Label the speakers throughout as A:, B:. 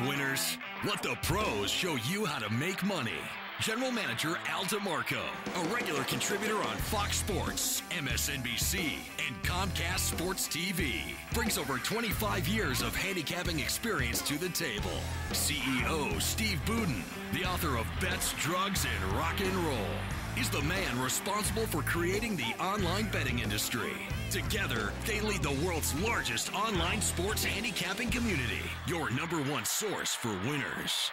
A: winners? Let the pros show you how to make money. General Manager Al DeMarco, a regular contributor on Fox Sports, MSNBC, and Comcast Sports TV, brings over 25 years of handicapping experience to the table. CEO Steve Budin, the author of Bets, Drugs, and Rock and Roll, is the man responsible for creating the online betting industry. Together, they lead the world's largest online sports handicapping community, your #1 source for winners.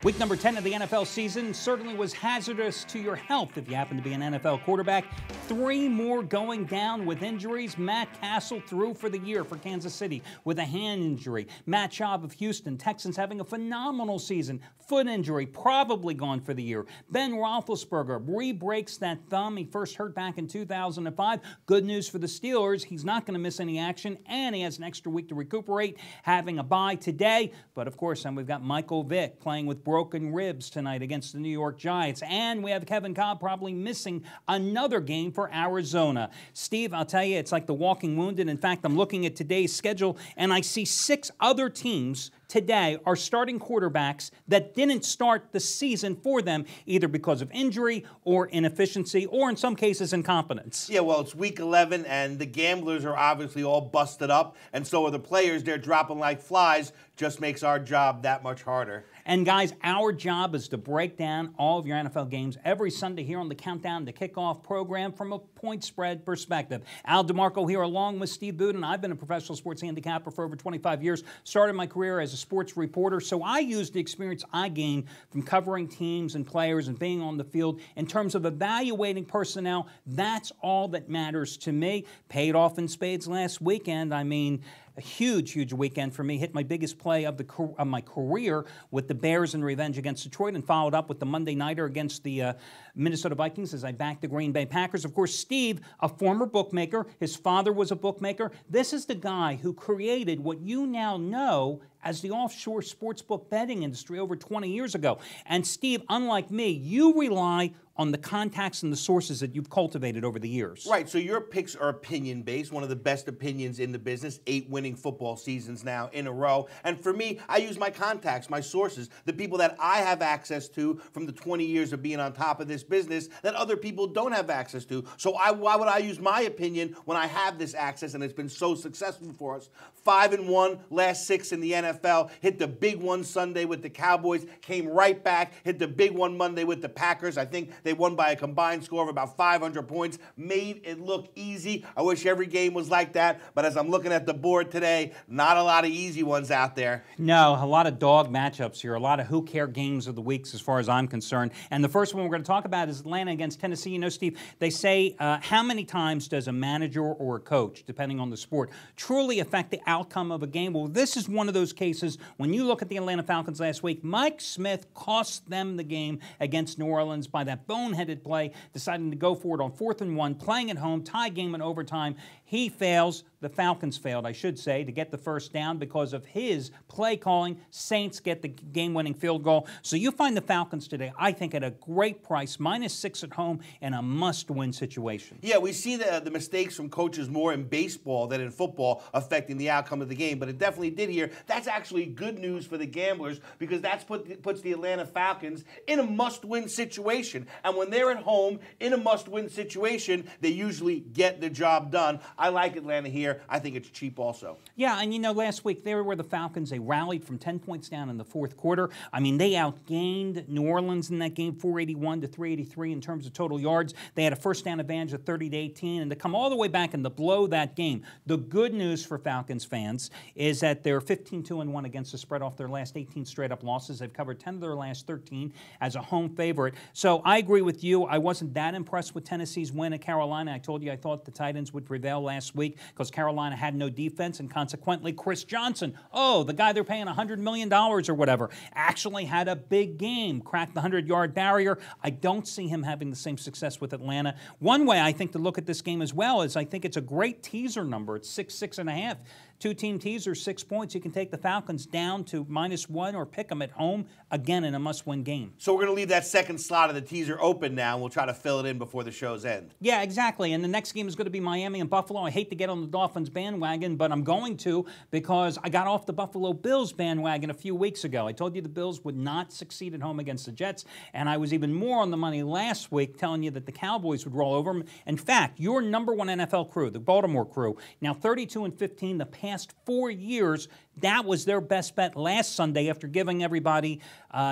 B: Week number 10 of the NFL season certainly was hazardous to your health if you happen to be an NFL quarterback. 3 more going down with injuries. Matt Castle through for the year for Kansas City with a hand injury. Matt Schaub of Houston, Texans having a phenomenal season. Foot injury, probably gone for the year. Ben Roethlisberger re-breaks that thumb he first hurt back in 2005. Good news for the Steelers. He's not going to miss any action, and he has an extra week to recuperate, having a bye today. But, of course, then we've got Michael Vick playing with broken ribs tonight against the New York Giants. And we have Kevin Cobb probably missing another game for Arizona. Steve, I'll tell you, it's like the walking wounded. In fact, I'm looking at today's schedule, and I see 6 other teams today are starting quarterbacks that didn't start the season for them, either because of injury or inefficiency or, in some cases, incompetence.
C: Yeah, well, it's week 11, and the gamblers are obviously all busted up, and so are the players. They're dropping like flies. Just makes our job that much harder.
B: And guys, our job is to break down all of your NFL games every Sunday here on the Countdown to Kickoff program from a point spread perspective. Al DeMarco here along with Steve Budin. I've been a professional sports handicapper for over 25 years. Started my career as a sports reporter, so I used the experience I gained from covering teams and players and being on the field in terms of evaluating personnel. That's all that matters to me. Paid off in spades last weekend. I mean, a huge, huge weekend for me. Hit my biggest play of my career with the Bears in revenge against Detroit, and followed up with the Monday Nighter against the Minnesota Vikings as I backed the Green Bay Packers. Of course, Steve, a former bookmaker. His father was a bookmaker. This is the guy who created what you now know as the offshore sportsbook betting industry over 20 years ago. And Steve, unlike me, you rely on the contacts and the sources that you've cultivated over the years.
C: Right, so your picks are opinion-based, one of the best opinions in the business, 8 winning football seasons now in a row. And for me, I use my contacts, my sources, the people that I have access to from the 20 years of being on top of this business that other people don't have access to. So why would I use my opinion when I have this access and it's been so successful for us? 5-1, last 6 in the NFL, hit the big one Sunday with the Cowboys, came right back, hit the big one Monday with the Packers. I think they won by a combined score of about 500 points, made it look easy. I wish every game was like that, but as I'm looking at the board today, not a lot of easy ones out there.
B: No, a lot of dog matchups here, a lot of who-care games of the weeks as far as I'm concerned. And the first one we're going to talk about is Atlanta against Tennessee. You know, Steve, they say how many times does a manager or a coach, depending on the sport, truly affect the outcome of a game? Well, this is one of those cases. When you look at the Atlanta Falcons last week, Mike Smith cost them the game against New Orleans by that boneheaded play, deciding to go for it on 4th and 1, playing at home, tie game in overtime. He fails. The Falcons failed, I should say, to get the first down because of his play calling. Saints get the game-winning field goal. So you find the Falcons today, I think, at a great price, -6 at home, in a must-win situation.
C: Yeah, we see the mistakes from coaches more in baseball than in football affecting the outcome of the game, but it definitely did here. That's actually good news for the gamblers because that's puts the Atlanta Falcons in a must-win situation. And when they're at home in a must-win situation, they usually get the job done. I like Atlanta here. I think it's cheap also.
B: Yeah, and you know, last week there were the Falcons. They rallied from 10 points down in the 4th quarter. I mean, they outgained New Orleans in that game, 481 to 383 in terms of total yards. They had a first down advantage of 30 to 18, and to come all the way back and to blow that game. The good news for Falcons fans is that they're 15-2-1 against the spread off their last 18 straight-up losses. They've covered 10 of their last 13 as a home favorite. So I agree with you. I wasn't that impressed with Tennessee's win at Carolina. I told you I thought the Titans would prevail last week because Carolina had no defense, and consequently Chris Johnson, the guy they're paying $100 million or whatever, actually had a big game, cracked the 100-yard barrier. I don't see him having the same success with Atlanta. One way I think to look at this game as well is I think it's a great teaser number. It's 6.5. Two-team teaser, 6 points. You can take the Falcons down to -1 or pick them at home, again in a must-win game.
C: So we're going to leave that second slot of the teaser open now, and we'll try to fill it in before the show's end.
B: Yeah, exactly. And the next game is going to be Miami and Buffalo. I hate to get on the Dolphins bandwagon, but I'm going to because I got off the Buffalo Bills bandwagon a few weeks ago. I told you the Bills would not succeed at home against the Jets, and I was even more on the money last week telling you that the Cowboys would roll over them. In fact, your number one NFL crew, the Baltimore crew, now 32-15 the past 4 years, that was their best bet last Sunday after giving everybody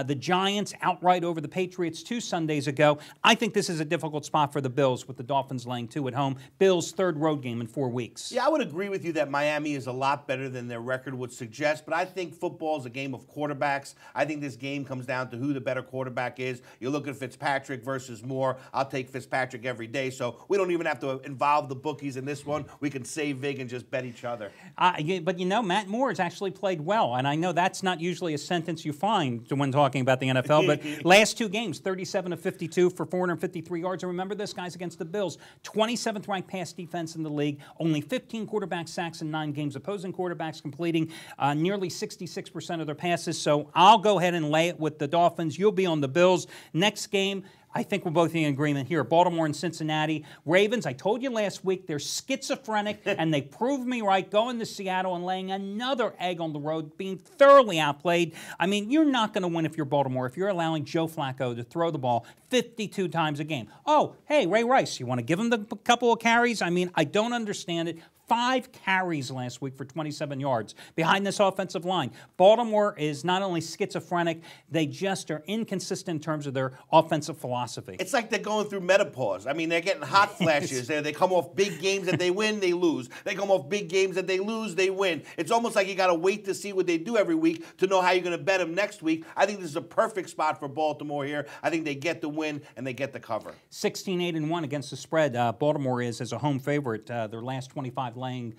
B: the Giants outright over the Patriots 2 Sundays ago. I think this is a difficult spot for the Bills with the Dolphins laying 2 at home. Bills' third road game in 4 weeks.
C: Yeah, I would agree with you that Miami is a lot better than their record would suggest, but I think football is a game of quarterbacks. I think this game comes down to who the better quarterback is. You look at Fitzpatrick versus Moore. I'll take Fitzpatrick every day, so we don't even have to involve the bookies in this one. We can save vig and just bet each other.
B: But you know, Matt Moore has actually played well, and I know that's not usually a sentence you find when talking about the NFL, but last 2 games, 37-52 for 453 yards. And remember this, guys, against the Bills, 27th ranked pass defense in the league, only 15 quarterback sacks in 9 games, opposing quarterbacks completing nearly 66% of their passes. So I'll go ahead and lay it with the Dolphins. You'll be on the Bills. Next game, I think we're both in agreement here. Baltimore and Cincinnati. Ravens, I told you last week, they're schizophrenic, and they proved me right going to Seattle and laying another egg on the road, being thoroughly outplayed. I mean, you're not going to win if you're Baltimore, if you're allowing Joe Flacco to throw the ball 52 times a game. Oh, hey, Ray Rice, you want to give him the couple of carries? I mean, I don't understand it. 5 carries last week for 27 yards behind this offensive line. Baltimore is not only schizophrenic, they just are inconsistent in terms of their offensive philosophy.
C: It's like they're going through menopause. I mean, they're getting hot flashes. They come off big games that they win, they lose. They come off big games that they lose, they win. It's almost like you got to wait to see what they do every week to know how you're going to bet them next week. I think this is a perfect spot for Baltimore here. I think they get the win and they get the cover.
B: 16-8-1 against the spread. Baltimore is as a home favorite. Their last 25 laying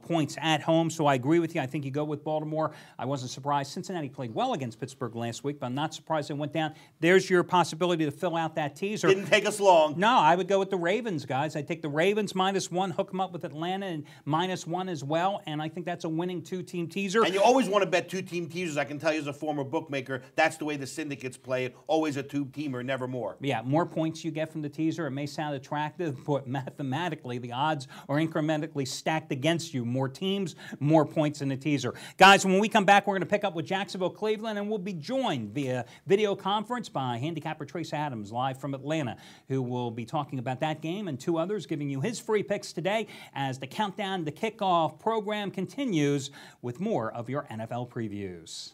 B: points at home, so I agree with you. I think you go with Baltimore. I wasn't surprised. Cincinnati played well against Pittsburgh last week, but I'm not surprised they went down. There's your possibility to fill out that teaser.
C: Didn't take us long.
B: No, I would go with the Ravens, guys. I'd take the Ravens -1, hook them up with Atlanta and -1 as well, and I think that's a winning 2-team teaser.
C: And you always want to bet 2-team teasers. I can tell you as a former bookmaker, that's the way the syndicates play it. Always a 2-teamer, never more.
B: Yeah, more points you get from the teaser. It may sound attractive, but mathematically, the odds are incrementally stacked against you. More teams, more points in the teaser. Guys, when we come back, we're going to pick up with Jacksonville, Cleveland, and we'll be joined via video conference by handicapper Trace Adams, live from Atlanta, who will be talking about that game and 2 others, giving you his free picks today as the countdown to kickoff program continues with more of your NFL previews.